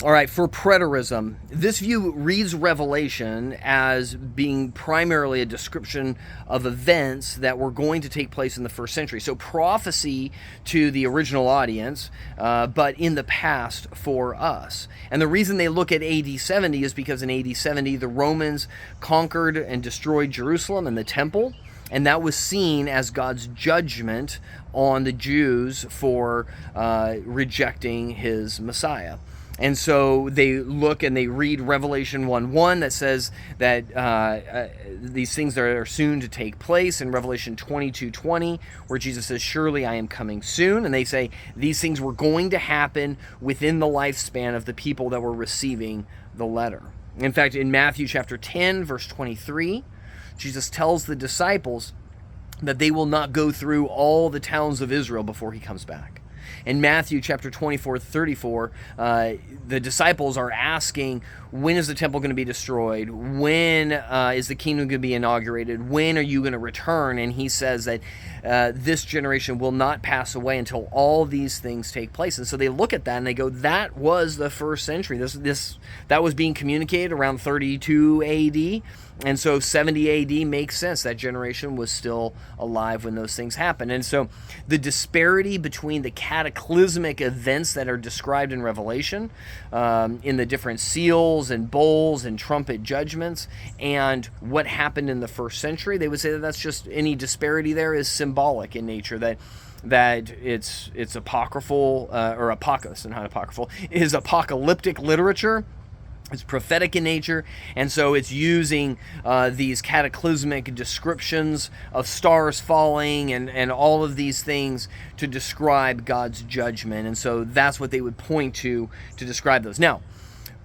All right, for preterism, this view reads Revelation as being primarily a description of events that were going to take place in the first century. So prophecy to the original audience, but in the past for us. And the reason they look at AD 70 is because in AD 70, the Romans conquered and destroyed Jerusalem and the temple. And that was seen as God's judgment on the Jews for rejecting his Messiah. And so they look and they read Revelation 1:1 that says that these things are soon to take place, in Revelation 22:20, where Jesus says, "Surely I am coming soon." And they say these things were going to happen within the lifespan of the people that were receiving the letter. In fact, in Matthew chapter 10, verse 23, Jesus tells the disciples that they will not go through all the towns of Israel before he comes back. In Matthew chapter 24:34, the disciples are asking, when is the temple going to be destroyed? When is the kingdom going to be inaugurated? When are you going to return? And he says that this generation will not pass away until all these things take place. And so they look at that and they go, that was the first century. That was being communicated around 32 AD. And so 70 AD makes sense. That generation was still alive when those things happened. And so the disparity between the cataclysmic events that are described in Revelation, in the different seals and bowls and trumpet judgments, and what happened in the first century, they would say that that's just, any disparity there is symbolic in nature, that it's apocryphal, or not apocryphal, is apocalyptic literature. It's prophetic in nature, and so it's using these cataclysmic descriptions of stars falling and all of these things to describe God's judgment. And so that's what they would point to describe those. Now,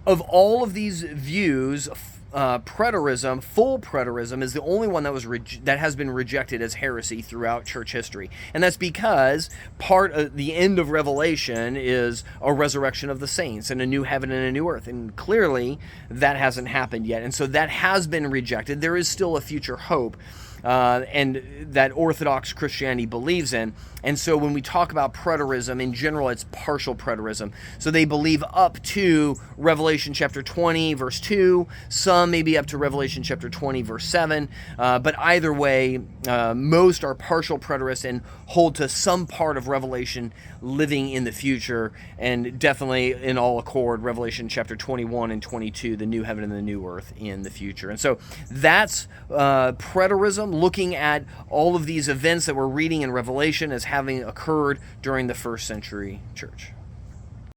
of all of these views, preterism, full preterism, is the only one that has been rejected as heresy throughout church history. And that's because part of the end of Revelation is a resurrection of the saints and a new heaven and a new earth. And clearly that hasn't happened yet. And so that has been rejected. There is still a future hope. And that Orthodox Christianity believes in. And so when we talk about preterism, in general, it's partial preterism. So they believe up to Revelation chapter 20, verse 2. Some maybe up to Revelation chapter 20, verse 7. But either way, most are partial preterists and hold to some part of Revelation living in the future. And definitely in all accord, Revelation chapter 21 and 22, the new heaven and the new earth in the future. And so that's preterism, looking at all of these events that we're reading in Revelation as having occurred during the first century church.